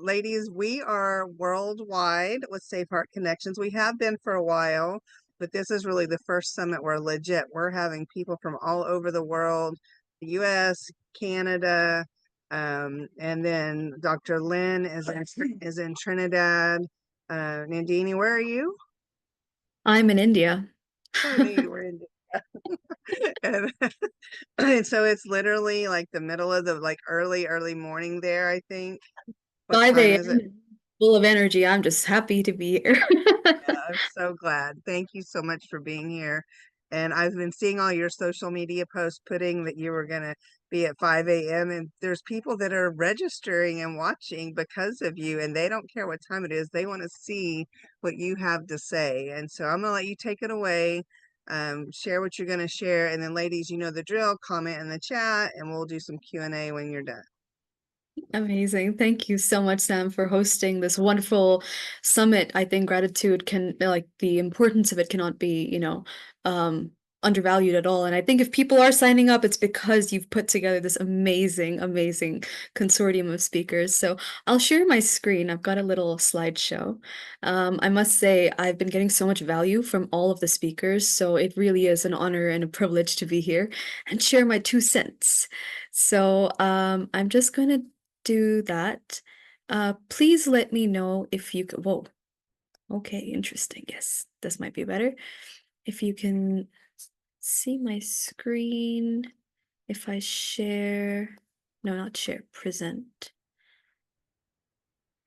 ladies, we are worldwide with Safe Heart Connections. We have been for a while, but this is really the first summit we're legit. We're having people from all over the world, the US, Canada, and then Dr. Lynn is in Trinidad. Nandini, where are you? I'm in India. I knew you were in. And, and so it's literally like the middle of the like early morning there, I think. What 5 time is it? a.m. full of energy. I'm just happy to be here. I'm so glad. Thank you so much for being here. And I've been seeing all your social media posts putting that you were going to be at 5 a.m. And there's people that are registering and watching because of you, and they don't care what time it is. They want to see what you have to say. And so I'm going to let you take it away, share what you're going to share. And then ladies, you know the drill, comment in the chat, and we'll do some Q&A when you're done. Amazing. Thank you so much, Sam, for hosting this wonderful summit. I think gratitude can, like, the importance of it cannot be, um, undervalued at all. And I think if people are signing up, it's because you've put together this amazing, amazing consortium of speakers. So I'll share my screen. I've got a little slideshow. I must say, I've been getting so much value from all of the speakers. So it really is an honor and a privilege to be here and share my 2 cents. So I'm just going to do that. Please let me know if you could. Whoa. Okay, interesting. Yes, this might be better. If you can see my screen, if I share, no, not share, present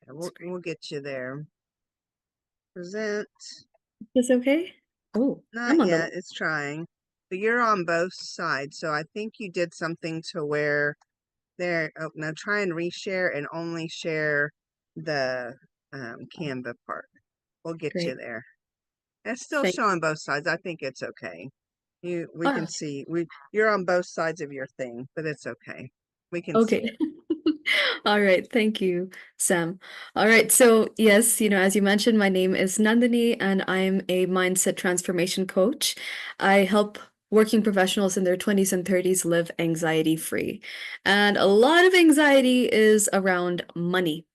And we'll, screen. we'll get you there. Present. Is this okay? Oh, I'm Not on the. yet. It's trying. But you're on both sides. So I think you did something to where there. Oh, now try and reshare and only share the Canva part. We'll get you Great. there. It's still Thank. showing both sides. I think it's okay. We Ah, can see you're on both sides of your thing, but it's okay. We can see okay. it. All right. Thank you, Sam. All right. So, yes, as you mentioned, my name is Nandini, and I'm a mindset transformation coach. I help working professionals in their 20s and 30s live anxiety free. And a lot of anxiety is around money.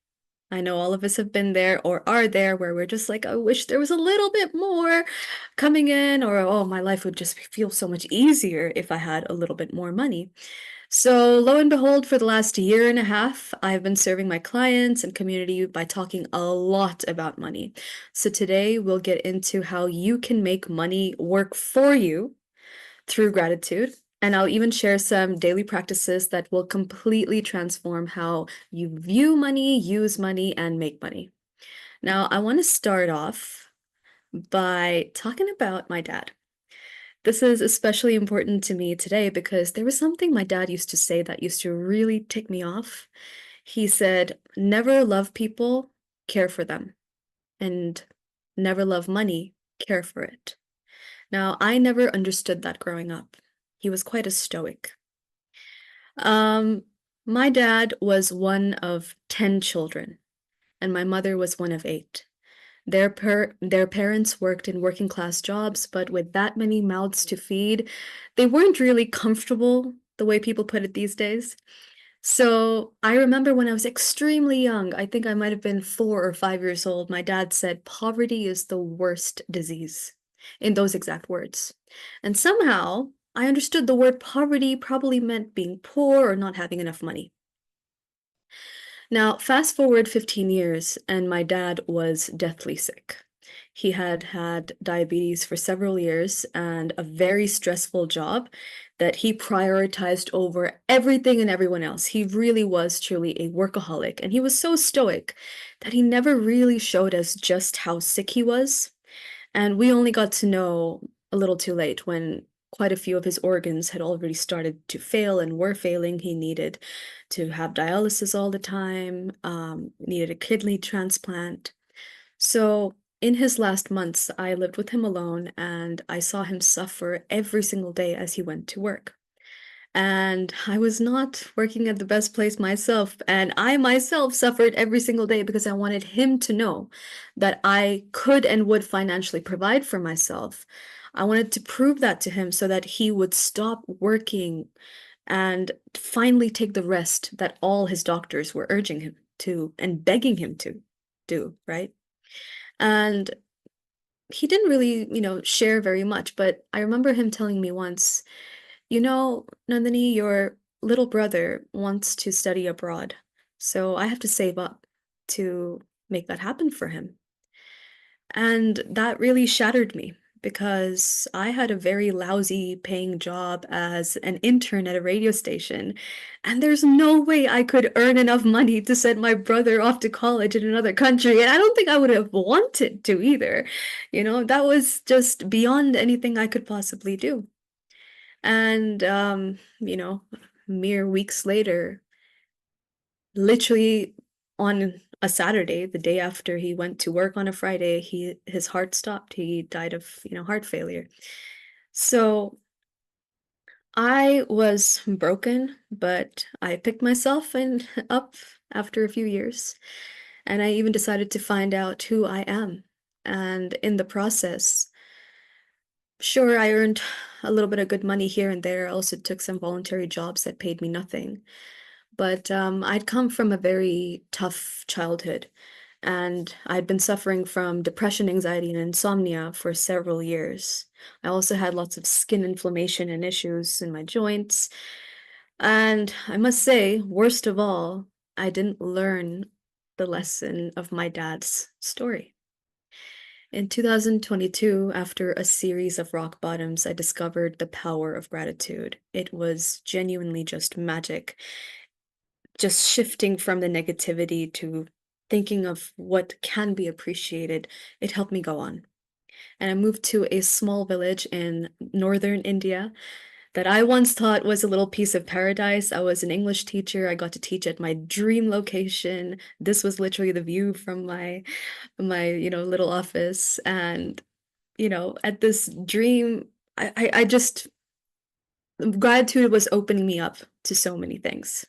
I know all of us have been there or are there where we're just like, I wish there was a little bit more coming in, or oh, my life would just feel so much easier if I had a little bit more money. So, lo and behold, for the last year and a half, I've been serving my clients and community by talking a lot about money. So, today we'll get into how you can make money work for you through gratitude. And I'll even share some daily practices that will completely transform how you view money, use money, and make money. Now, I want to start off by talking about my dad. This is especially important to me today because there was something my dad used to say that used to really tick me off. He said, never love people, care for them, and never love money, care for it. Now, I never understood that growing up. He was quite a stoic. Um, my dad was one of 10 children, and my mother was one of 8. Their parents worked in working class jobs, but with that many mouths to feed, they weren't really comfortable the way people put it these days. So I remember when I was extremely young, I think I might have been 4 or 5 years old, my dad said, poverty is the worst disease, in those exact words. And somehow I understood the word poverty probably meant being poor or not having enough money. Now, fast forward 15 years, and my dad was deathly sick. He had had diabetes for several years and a very stressful job that he prioritized over everything and everyone else. He really was truly a workaholic, and he was so stoic that he never really showed us just how sick he was. And we only got to know a little too late when quite a few of his organs had already started to fail and were failing. He needed to have dialysis all the time, needed a kidney transplant. So, in his last months, I lived with him alone and I saw him suffer every single day as he went to work. And I was not working at the best place myself. And I myself suffered every single day because I wanted him to know that I could and would financially provide for myself. I wanted to prove that to him so that he would stop working and finally take the rest that all his doctors were urging him. to and begging him to do, right? And he didn't really, share very much, but I remember him telling me once, Nandini, your little brother wants to study abroad, so I have to save up to make that happen for him. And that really shattered me because I had a very lousy paying job as an intern at a radio station, and there's no way I could earn enough money to send my brother off to college in another country. And I don't think I would have wanted to either. That was just beyond anything I could possibly do. And, mere weeks later, literally on a Saturday, the day after he went to work on a Friday, his heart stopped. He died of, heart failure. So I was broken, but I picked myself and up after a few years, and I even decided to find out who I am. And in the process, sure, I earned a little bit of good money here and there. I also took some voluntary jobs that paid me nothing. But I'd come from a very tough childhood, and I'd been suffering from depression, anxiety, and insomnia for several years. I also had lots of skin inflammation and issues in my joints. And I must say, worst of all, I didn't learn the lesson of my dad's story. In 2022, after a series of rock bottoms, I discovered the power of gratitude. It was genuinely just magic, just shifting from the negativity to thinking of what can be appreciated. It helped me go on. And I moved to a small village in northern India that I once thought was a little piece of paradise. I was an English teacher. I got to teach at my dream location. This was literally the view from my little office. And, at this dream, I just gratitude was opening me up to so many things.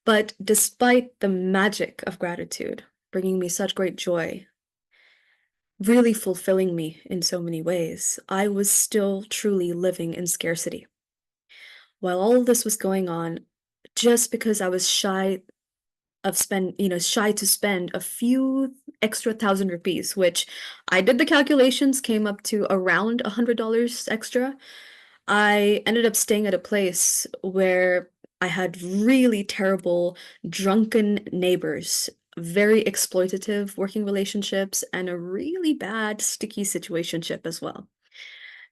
But despite the magic of gratitude bringing me such great joy, really fulfilling me in so many ways, I was still truly living in scarcity. While all of this was going on, just because I was shy to spend a few extra thousand rupees, which I did the calculations, came up to around $100 extra. I ended up staying at a place where I had really terrible drunken neighbors, very exploitative working relationships, and a really bad sticky situationship as well.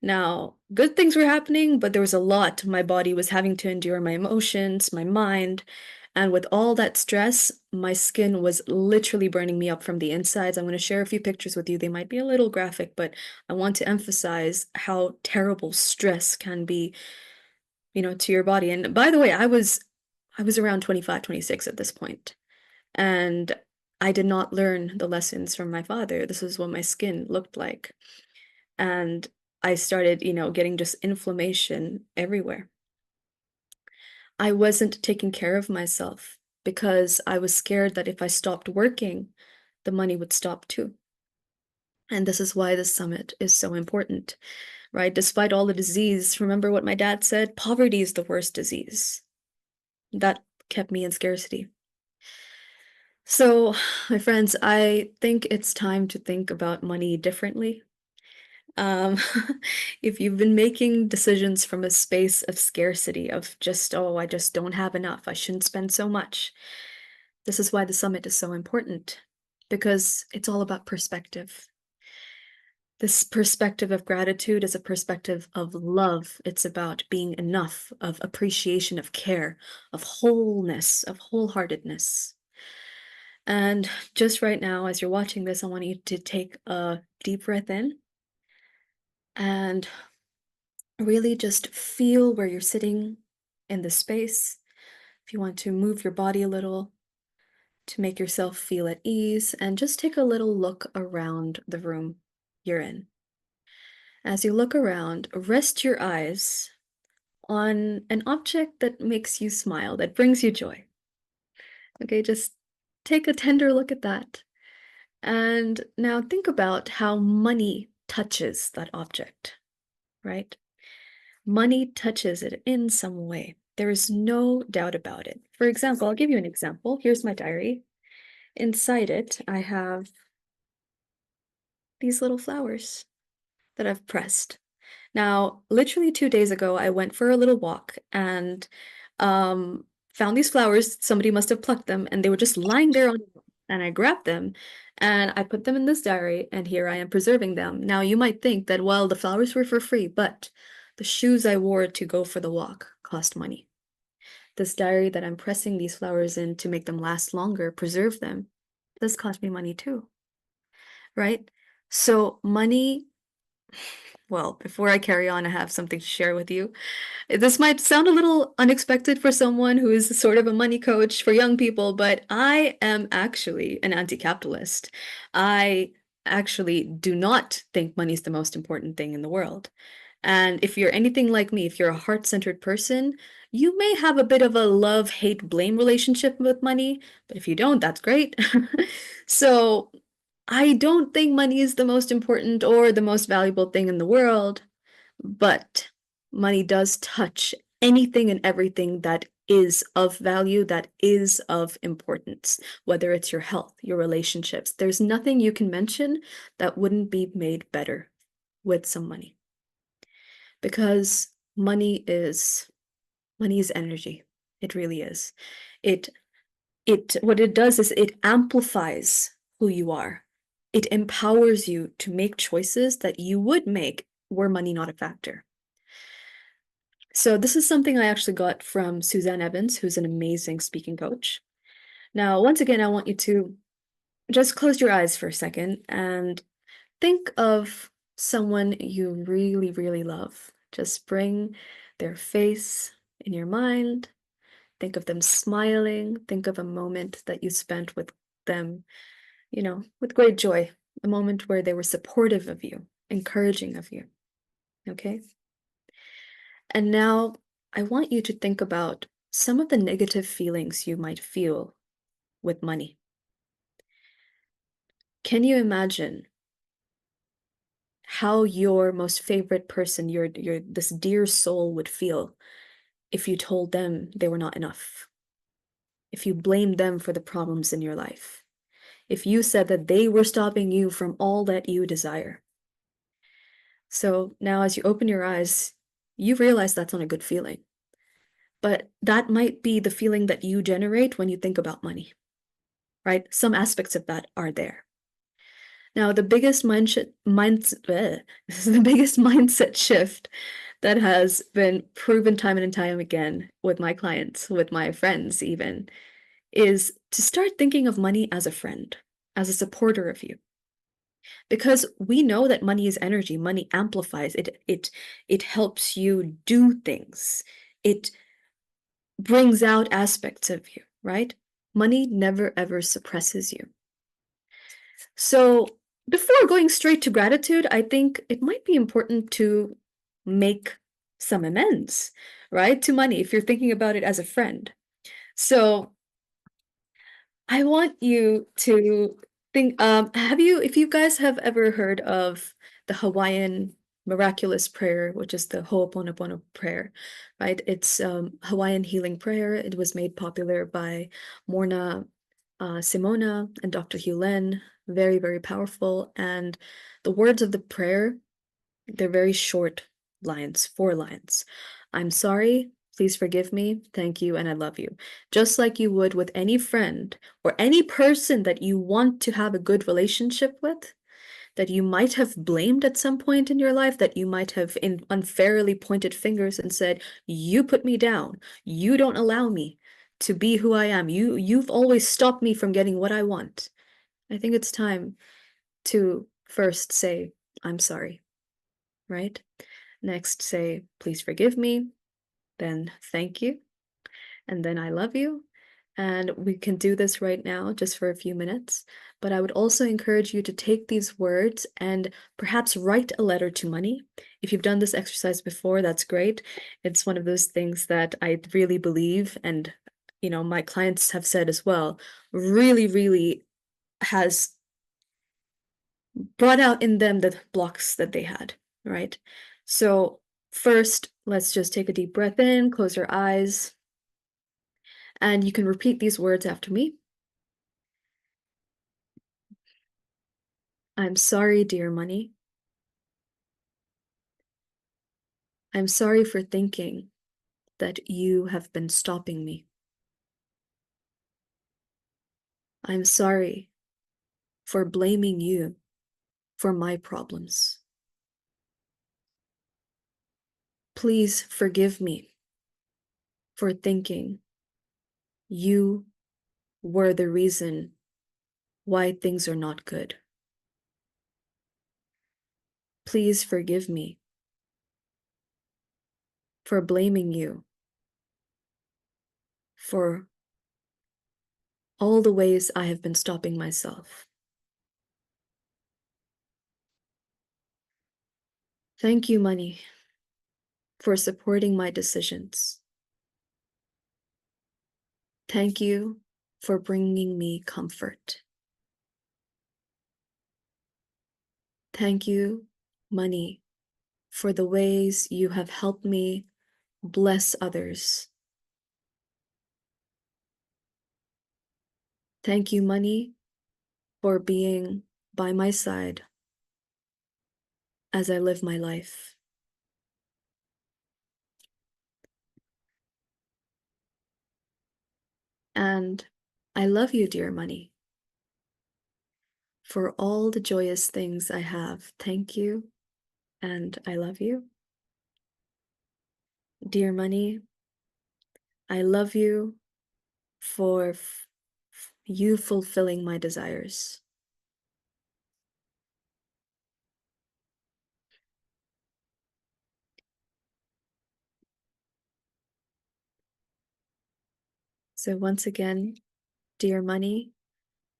Now, good things were happening, but there was a lot my body was having to endure, my emotions, my mind, and with all that stress, my skin was literally burning me up from the insides. I'm going to share a few pictures with you. They might be a little graphic, but I want to emphasize how terrible stress can be, to your body. And by the way, I was around 25, 26 at this point, and I did not learn the lessons from my father. This is what my skin looked like. And I started, getting just inflammation everywhere. I wasn't taking care of myself because I was scared that if I stopped working, the money would stop too. And this is why this summit is so important, right? Despite all the disease, remember what my dad said? Poverty is the worst disease. That kept me in scarcity. So, my friends, I think it's time to think about money differently. Um, if you've been making decisions from a space of scarcity, of just, oh, I just don't have enough, I shouldn't spend so much. This is why the summit is so important, because it's all about perspective. This perspective of gratitude is a perspective of love. It's about being enough, of appreciation, of care, of wholeness, of wholeheartedness. And just right now, as you're watching this, I want you to take a deep breath in and really just feel where you're sitting in the space. If you want to move your body a little to make yourself feel at ease, and just take a little look around the room you're in. As you look around, rest your eyes on an object that makes you smile, that brings you joy. Okay, just take a tender look at that. And now think about how money touches that object, right? Money touches it in some way. There is no doubt about it. For example, I'll give you an example. Here's my diary. inside it, I have these little flowers that I've pressed. Now, literally 2 days ago, I went for a little walk and, um, found these flowers. Somebody must have plucked them, and they were just lying there on the ground, and I grabbed them, and I put them in this diary, and here I am preserving them. Now, you might think that, well, the flowers were for free, but the shoes I wore to go for the walk cost money. This diary that I'm pressing these flowers in to make them last longer, preserve them, does cost me money too, right? So money, well, before I carry on, I have something to share with you. This might sound a little unexpected for someone who is sort of a money coach for young people, but I am actually an anti-capitalist. I actually do not think money is the most important thing in the world. And if you're anything like me, if you're a heart-centered person, you may have a bit of a love, hate, blame relationship with money, but if you don't, that's great. So I don't think money is the most important or the most valuable thing in the world, but money does touch anything and everything that is of value, that is of importance, whether it's your health, your relationships. There's nothing you can mention that wouldn't be made better with some money because money is energy. It really is. It it what it does is it amplifies who you are. It empowers you to make choices that you would make were money not a factor. So this is something I actually got from Suzanne Evans, who's an amazing speaking coach. Now, once again, I want you to just close your eyes for a second and think of someone you really, really love. Just bring their face in your mind. Think of them smiling. Think of a moment that you spent with them, with great joy, a moment where they were supportive of you, encouraging of you. Okay? And now I want you to think about some of the negative feelings you might feel with money. Can you imagine how your most favorite person, your this dear soul would feel if you told them they were not enough? If you blamed them for the problems in your life? If you said that they were stopping you from all that you desire? So now as you open your eyes, you realize that's not a good feeling. But that might be the feeling that you generate when you think about money, right? Some aspects of that are there. Now, the biggest the biggest mindset shift that has been proven time and time again with my clients, with my friends even, is to start thinking of money as a friend, as a supporter of you. Because we know that money is energy, money amplifies, it helps you do things. It brings out aspects of you, right? Money never ever suppresses you. So, before going straight to gratitude, I think it might be important to make some amends, right, to money if you're thinking about it as a friend. So, I want you to think, if you guys have ever heard of the Hawaiian miraculous prayer, which is the Ho'oponopono prayer, right? It's Hawaiian healing prayer. It was made popular by Morna Simona and Dr. Hugh Len. Very, very powerful. And the words of the prayer, they're very short lines, 4 lines. I'm sorry, please forgive me, thank you, and I love you. Just like you would with any friend or any person that you want to have a good relationship with, that you might have blamed at some point in your life, that you might have unfairly pointed fingers and said, you put me down, you don't allow me to be who I am. You've always stopped me from getting what I want. I think it's time to first say, I'm sorry, right? Next, say, please forgive me. Then, thank you. And then, I love you. And we can do this right now just for a few minutes. But I would also encourage you to take these words and perhaps write a letter to money. If you've done this exercise before, that's great. It's one of those things that I really believe, and my clients have said as well, really, really has brought out in them the blocks that they had, right? So first, let's just take a deep breath in, close your eyes, and you can repeat these words after me. I'm sorry, dear money. I'm sorry for thinking that you have been stopping me. I'm sorry for blaming you for my problems. Please forgive me for thinking you were the reason why things are not good. Please forgive me for blaming you for all the ways I have been stopping myself. Thank you, money, for supporting my decisions. Thank you for bringing me comfort. Thank you, money, for the ways you have helped me bless others. Thank you, money, for being by my side as I live my life. And I love you, dear money, for all the joyous things I have. Thank you, and I love you. Dear money, I love you for you fulfilling my desires. So once again, dear money,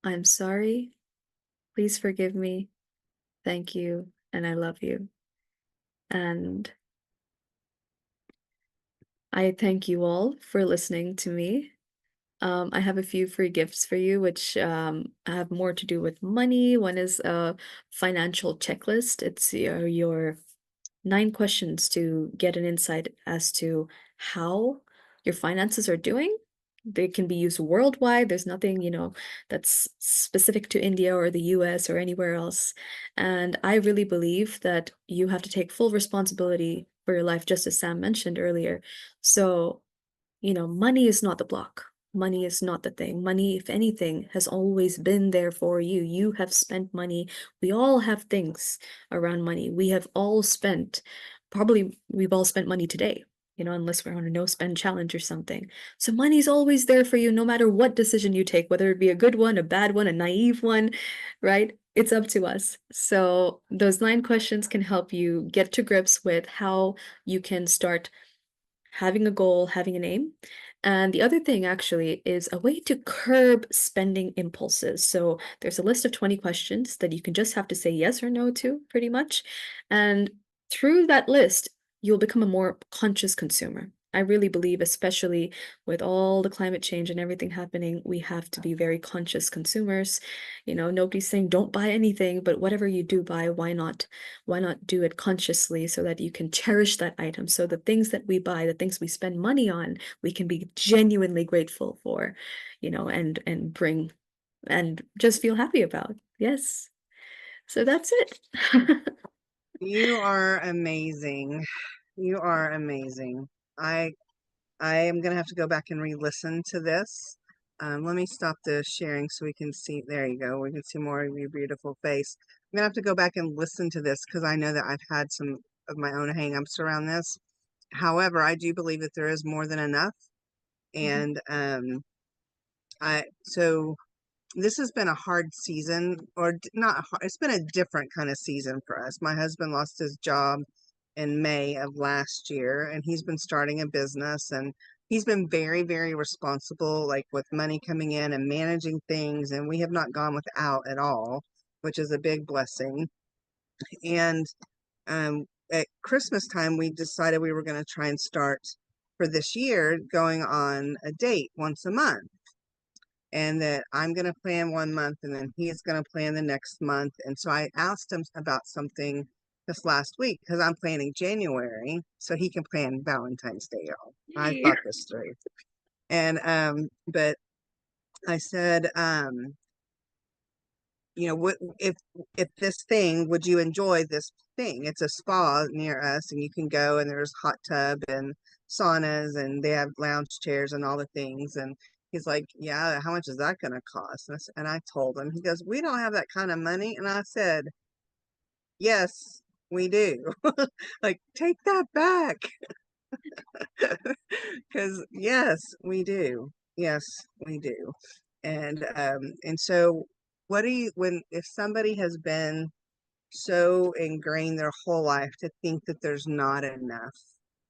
I'm sorry. Please forgive me. Thank you, and I love you. And I thank you all for listening to me. I have a few free gifts for you, which have more to do with money. One is a financial checklist. It's your 9 questions to get an insight as to how your finances are doing. They can be used worldwide. There's nothing, that's specific to India or the US or anywhere else. And I really believe that you have to take full responsibility for your life, just as Sam mentioned earlier. So money is not the block. Money is not the thing. Money, if anything, has always been there for you. You have spent money. We all have things around money. We've all spent money today, unless we're on a no spend challenge or something. So money's always there for you, no matter what decision you take, whether it be a good one, a bad one, a naive one, right? It's up to us. So those 9 questions can help you get to grips with how you can start having a goal, having an aim. And the other thing actually is a way to curb spending impulses. So there's a list of 20 questions that you can just have to say yes or no to, pretty much. And through that list, you'll become a more conscious consumer. I really believe, especially with all the climate change and everything happening, we have to be very conscious consumers. Nobody's saying don't buy anything, but whatever you do buy, why not do it consciously so that you can cherish that item? So the things that we buy, the things we spend money on, we can be genuinely grateful for, and bring and just feel happy about. Yes. So that's it. You are amazing. You are amazing. I I am gonna have to go back and re-listen to this. Let me stop the sharing so we can see. There you go. We can see more of your beautiful face. I'm gonna have to go back and listen to this because I know that I've had some of my own hangups around this. However, I do believe that there is more than enough. Mhm. And so this has been a hard season, or not hard, it's been a different kind of season for us. My husband lost his job in May of last year, and he's been starting a business, and he's been very, very responsible, like with money coming in and managing things, and we have not gone without at all, which is a big blessing. And at Christmas time, we decided we were going to try and start for this year going on a date once a month, and that I'm going to plan one month and then he's going to plan the next month. And so I asked him about something this last week because I'm planning January so he can plan Valentine's Day, y'all. I Yay. thought this through. And but I said, what if this thing, would you enjoy this thing? It's a spa near us, and you can go, and there's hot tub and saunas, and they have lounge chairs and all the things. And he's like, yeah, how much is that going to cost? And I told him, he goes, we don't have that kind of money. And I said, yes, we do. Like, take that back. Because yes, we do. Yes, we do. And so what do you, when if somebody has been so ingrained their whole life to think that there's not enough?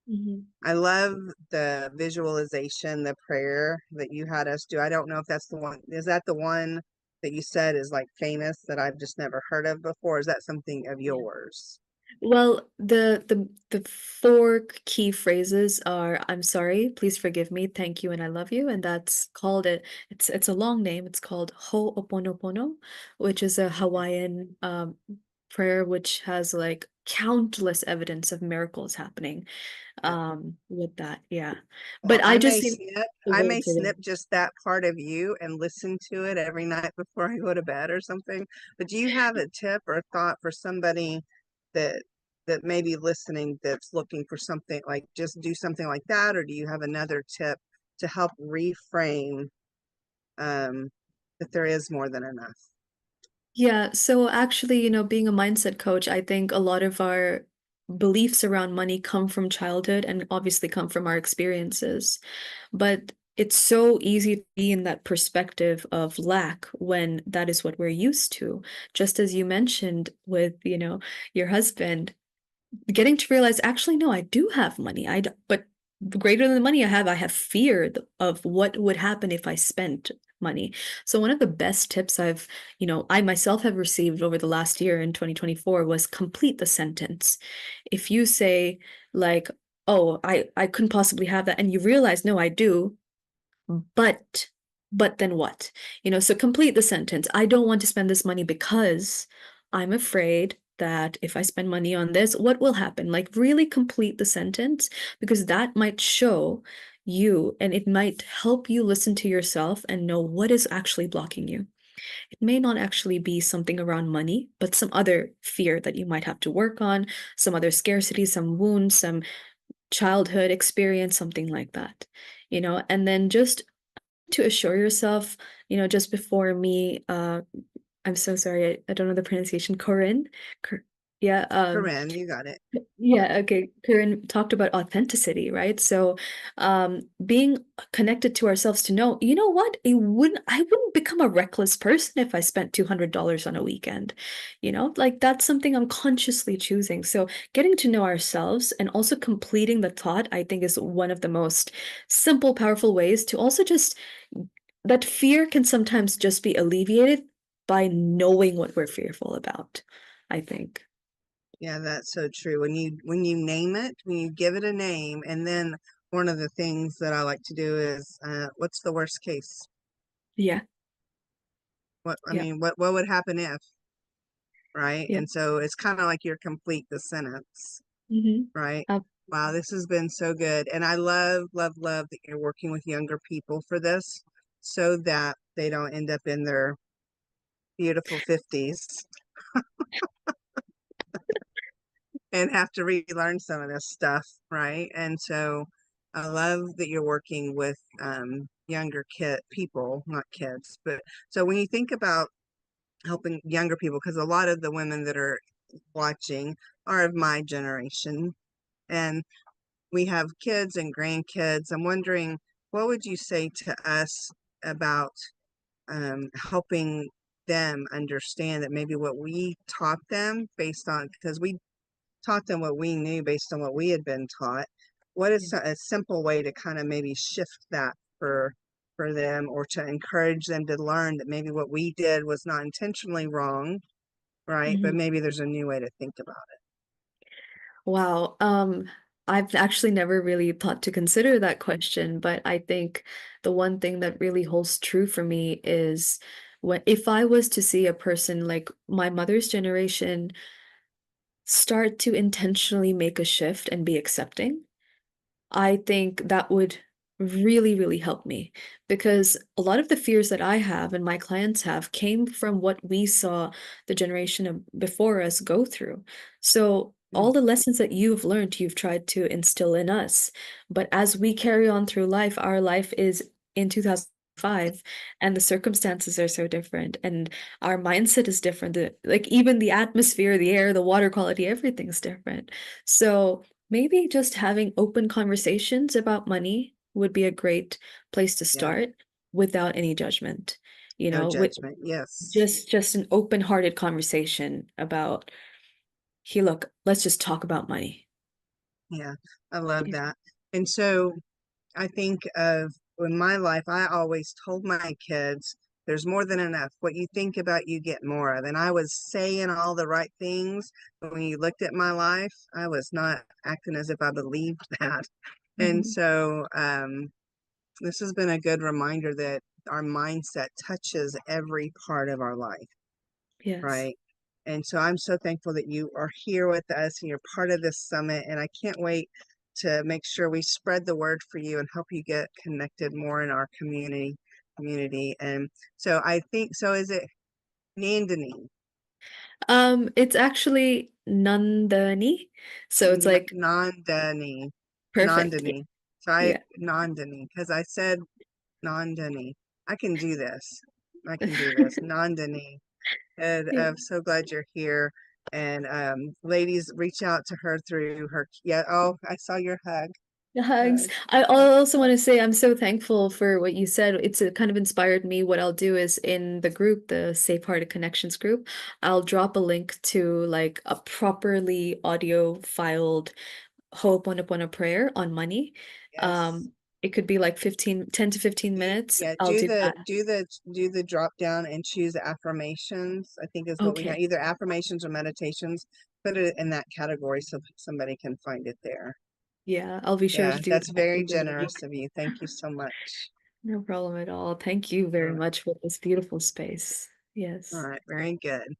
Mhm. I love the visualization, the prayer that you had us do. I don't know if that's the one. Is that the one that you said is like famous that I've just never heard of before? Is that something of yours? Well, the four key phrases are "I'm sorry," "Please forgive me," "Thank you," and "I love you," and that's called it. It's a long name. It's called Ho'oponopono, which is a Hawaiian prayer which has like countless evidence of miracles happening with that. Yeah, Well, but I just think the I may words are snip just that part of you and listen to it every night before I go to bed or something. But do you have a tip or thought for somebody that may be listening that's looking for something like just do something like that, or do you have another tip to help reframe um, that there is more than enough? Yeah, so actually, being a mindset coach, I think a lot of our beliefs around money come from childhood and obviously come from our experiences. But it's so easy to be in that perspective of lack when that is what we're used to. Just as you mentioned with, your husband, getting to realize, actually, no, I do have money. But greater than the money I have fear of what would happen if I spent money. So one of the best tips I myself have received over the last year in 2024 was complete the sentence. If you say like, oh, I couldn't possibly have that, and you realize, no, I do, but but then what? So complete the sentence. I don't want to spend this money because I'm afraid that if I spend money on this, what will happen? Like really complete the sentence because that might show you and it might help you listen to yourself and know what is actually blocking you. It may not actually be something around money, but some other fear that you might have to work on, some other scarcity, some wounds, some childhood experience, something like that. And then just to assure yourself, just before me, I'm so sorry, I don't know the pronunciation, Corinne. Cor- yeah, Corinne, you got it. yeah, okay. Corinne talked about authenticity, right? So, being connected to ourselves to know, you know what? I wouldn't become a reckless person if I spent $200 on a weekend. Like that's something I'm consciously choosing. So, getting to know ourselves and also completing the thought, I think is one of the most simple, powerful ways to also just that fear can sometimes just be alleviated by knowing what we're fearful about, I think. Yeah, that's so true. When you name it, when you give it a name, and then one of the things that I like to do is, what's the worst case? Yeah, What I yeah, mean, what would happen if, right? yeah. And so it's kind of like you're complete the sentence, Mhm. right? Ab Wow, this has been so good. And I love that you're working with younger people for this so that they don't end up in their beautiful 50s and have to relearn some of this stuff, right? And so I love that you're working with younger kid people, not kids. But so when you think about helping younger people, because a lot of the women that are watching are of my generation, and we have kids and grandkids. I'm wondering, what would you say to us about helping them understand that maybe what we taught them based on, because we taught them what we knew based on what we had been taught. What Yeah. is a simple way to kind of maybe shift that for them, or to encourage them to learn that maybe what we did was not intentionally wrong, right? But Mhm. maybe there's a new way to think about Wow, I've actually never really thought to consider that question, but I think the one thing that really holds true for me is when if I was to see a person like my mother's generation start to intentionally make a shift and be accepting, I think that would really, really helped me because a lot of the fears that I have and my clients have came from what we saw the generation before us go through. So, Mm, all the lessons that you've learned, you've tried to instill in us. But as we carry on through life, our life is in 2005 and the circumstances are so different and our mindset is different. Like even the atmosphere, the air, the water quality, everything's different. So, maybe just having open conversations about money would be a great place to yeah, start without any judgment. You no know, with judgment. Yes. just an open-hearted conversation about, "Hey, look, let's just talk about money." Yeah, I love Yeah. that. And so I think of in my life, I always told my kids, there's more than enough. What you think about, you get more of. And I was saying all the right things, but when you looked at my life, I was not acting as if I believed that. And Mhm. so this has been a good reminder that our mindset touches every part of our life, Yes. right? And so I'm so thankful that you are here with us and you're part of this summit. And I can't wait to make sure we spread the word for you and help you get connected more in our community. And so I think so is it Nandini? It's actually Nandani, so it's like Nandini. perfect. Nandini. So I Yeah. Nandini, because I said Nandini. I can do this. I can do this. Nandini. And Yeah. I'm so glad you're here. And ladies, reach out to her through her. Yeah. Oh, I saw your hug. The hugs. Hug. I also want to say I'm so thankful for what you said. It's kind of inspired me. What I'll do is in the group, the Safe Hearted Connections group, I'll drop a link to like a properly audio filed Ho'oponopono prayer on money. Yes. Um, it could be like 10 to 15 minutes. Yeah. I'll do that. Do the drop down and choose affirmations. I think is what we have. Okay. Either affirmations or meditations. Put it in that category so somebody can find it there. Yeah, I'll be sure to Yeah, do that's that. very Leave a generous link. of you. Thank you so much. No problem at all. Thank you very All much for this beautiful space. all Yes. right, very good.